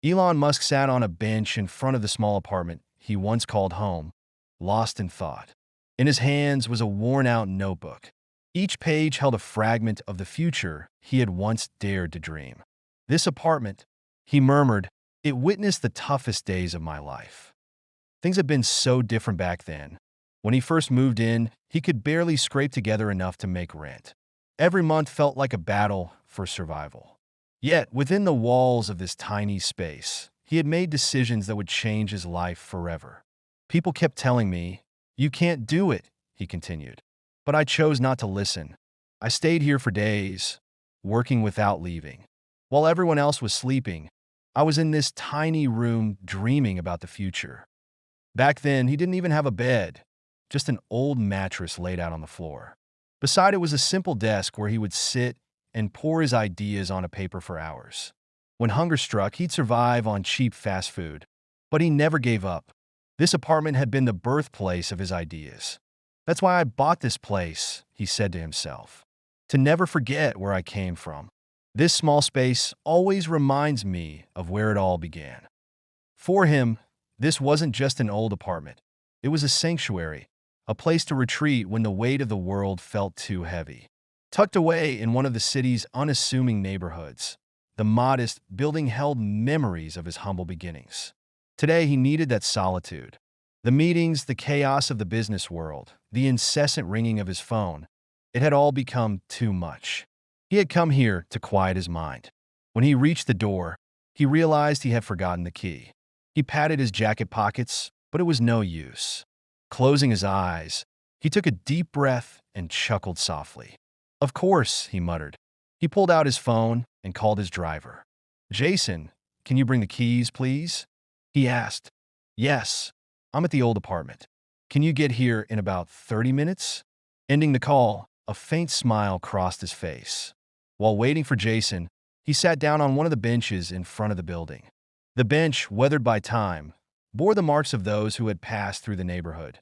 Elon Musk sat on a bench in front of the small apartment he once called home, lost in thought. In his hands was a worn-out notebook. Each page held a fragment of the future he had once dared to dream. This apartment, he murmured, it witnessed the toughest days of my life. Things had been so different back then. When he first moved in, he could barely scrape together enough to make rent. Every month felt like a battle for survival. Yet, within the walls of this tiny space, he had made decisions that would change his life forever. People kept telling me, "You can't do it," he continued. But I chose not to listen. I stayed here for days, working without leaving. While everyone else was sleeping, I was in this tiny room dreaming about the future. Back then, he didn't even have a bed, just an old mattress laid out on the floor. Beside it was a simple desk where he would sit and pour his ideas on a paper for hours. When hunger struck, he'd survive on cheap fast food. But he never gave up. This apartment had been the birthplace of his ideas. "That's why I bought this place," he said to himself. "To never forget where I came from. This small space always reminds me of where it all began." For him, this wasn't just an old apartment. It was a sanctuary, a place to retreat when the weight of the world felt too heavy. Tucked away in one of the city's unassuming neighborhoods, the modest building held memories of his humble beginnings. Today, he needed that solitude. The meetings, the chaos of the business world, the incessant ringing of his phone, it had all become too much. He had come here to quiet his mind. When he reached the door, he realized he had forgotten the key. He patted his jacket pockets, but it was no use. Closing his eyes, he took a deep breath and chuckled softly. "Of course," he muttered. He pulled out his phone and called his driver. "Jason, can you bring the keys, please?" he asked. "Yes, I'm at the old apartment. Can you get here in about 30 minutes?" Ending the call, a faint smile crossed his face. While waiting for Jason, he sat down on one of the benches in front of the building. The bench, weathered by time, bore the marks of those who had passed through the neighborhood.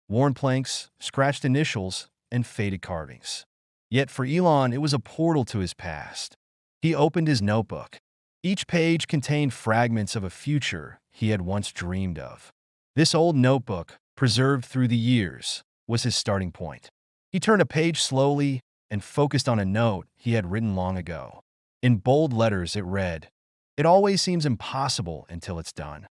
Worn planks, scratched initials, and faded carvings. Yet for Elon, it was a portal to his past. He opened his notebook. Each page contained fragments of a future he had once dreamed of. This old notebook, preserved through the years, was his starting point. He turned a page slowly and focused on a note he had written long ago. In bold letters, it read, "It always seems impossible until it's done."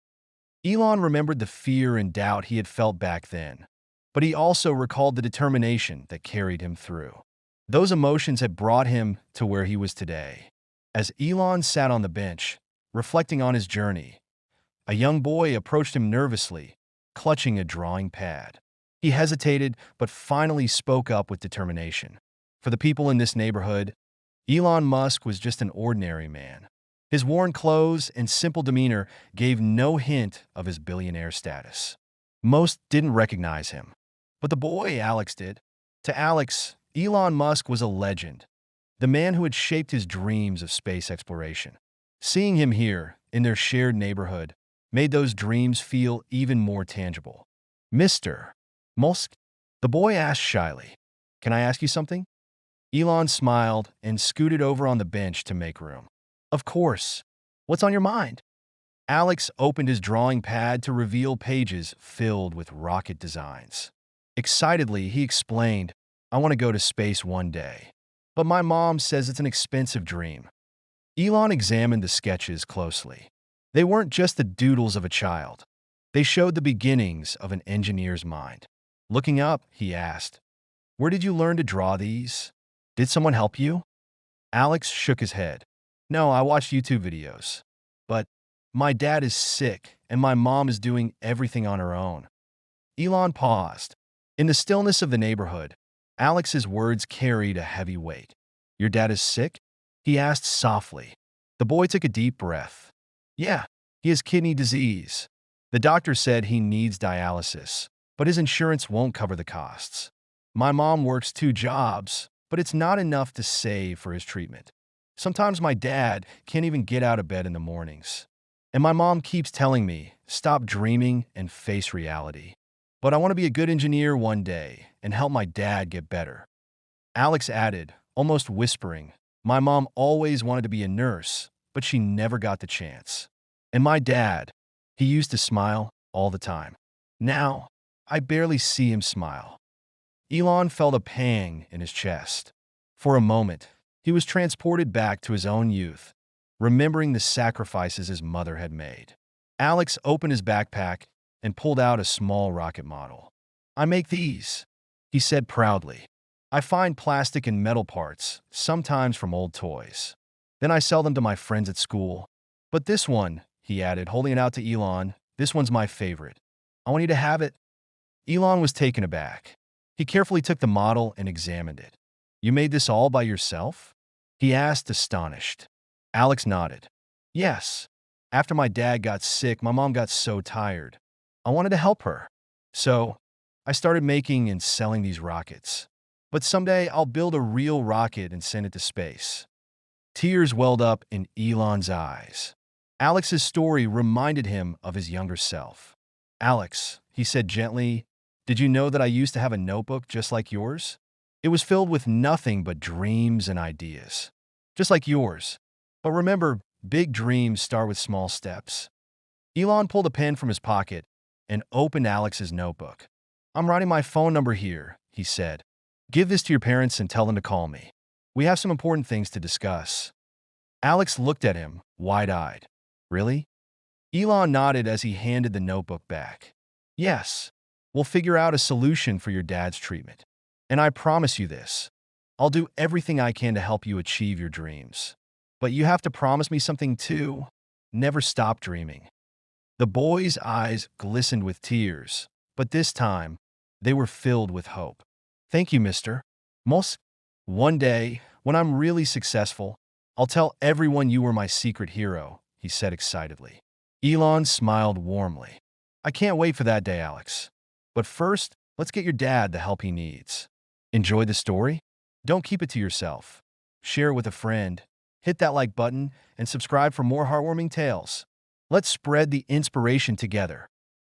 Elon remembered the fear and doubt he had felt back then, but he also recalled the determination that carried him through. Those emotions had brought him to where he was today. As Elon sat on the bench, reflecting on his journey, a young boy approached him nervously, clutching a drawing pad. He hesitated, but finally spoke up with determination. For the people in this neighborhood, Elon Musk was just an ordinary man. His worn clothes and simple demeanor gave no hint of his billionaire status. Most didn't recognize him, but the boy Alex did. To Alex, Elon Musk was a legend, the man who had shaped his dreams of space exploration. Seeing him here, in their shared neighborhood, made those dreams feel even more tangible. "Mr. Musk?" the boy asked shyly. "Can I ask you something?" Elon smiled and scooted over on the bench to make room. "Of course. What's on your mind?" Alex opened his drawing pad to reveal pages filled with rocket designs. Excitedly, he explained, "I want to go to space one day, but my mom says it's an expensive dream." Elon examined the sketches closely. They weren't just the doodles of a child. They showed the beginnings of an engineer's mind. Looking up, he asked, "Where did you learn to draw these? Did someone help you?" Alex shook his head. "No, I watched YouTube videos. But my dad is sick, and my mom is doing everything on her own." Elon paused. In the stillness of the neighborhood, Alex's words carried a heavy weight. "Your dad is sick?" he asked softly. The boy took a deep breath. "Yeah, he has kidney disease. The doctor said he needs dialysis, but his insurance won't cover the costs. My mom works 2 jobs, but it's not enough to save for his treatment. Sometimes my dad can't even get out of bed in the mornings. And my mom keeps telling me, stop dreaming and face reality. But I want to be a good engineer one day and help my dad get better." Alex added, almost whispering, "My mom always wanted to be a nurse, but she never got the chance. And my dad, he used to smile all the time. Now, I barely see him smile. Elon felt a pang in his chest. For a moment, he was transported back to his own youth, remembering the sacrifices his mother had made. Alex opened his backpack and pulled out a small rocket model. "I make these," he said proudly. "I find plastic and metal parts, sometimes from old toys. Then I sell them to my friends at school. But this one," he added, holding it out to Elon, "this one's my favorite. I want you to have it." Elon was taken aback. He carefully took the model and examined it. "You made this all by yourself?" he asked, astonished. Alex nodded. "Yes. After my dad got sick, my mom got so tired. I wanted to help her. So, I started making and selling these rockets. But someday I'll build a real rocket and send it to space." Tears welled up in Elon's eyes. Alex's story reminded him of his younger self. "Alex," he said gently, "did you know that I used to have a notebook just like yours? It was filled with nothing but dreams and ideas. Just like yours. But remember, big dreams start with small steps." Elon pulled a pen from his pocket and opened Alex's notebook. "I'm writing my phone number here," he said. "Give this to your parents and tell them to call me. We have some important things to discuss." Alex looked at him, wide-eyed. "Really?" Elon nodded as he handed the notebook back. "Yes. We'll figure out a solution for your dad's treatment. And I promise you this. I'll do everything I can to help you achieve your dreams. But you have to promise me something too. Never stop dreaming." The boy's eyes glistened with tears, but this time, they were filled with hope. "Thank you, Mr. Musk. One day, when I'm really successful, I'll tell everyone you were my secret hero," he said excitedly. Elon smiled warmly. "I can't wait for that day, Alex. But first, let's get your dad the help he needs." Enjoy the story? Don't keep it to yourself. Share it with a friend, hit that like button, and subscribe for more heartwarming tales. Let's spread the inspiration together.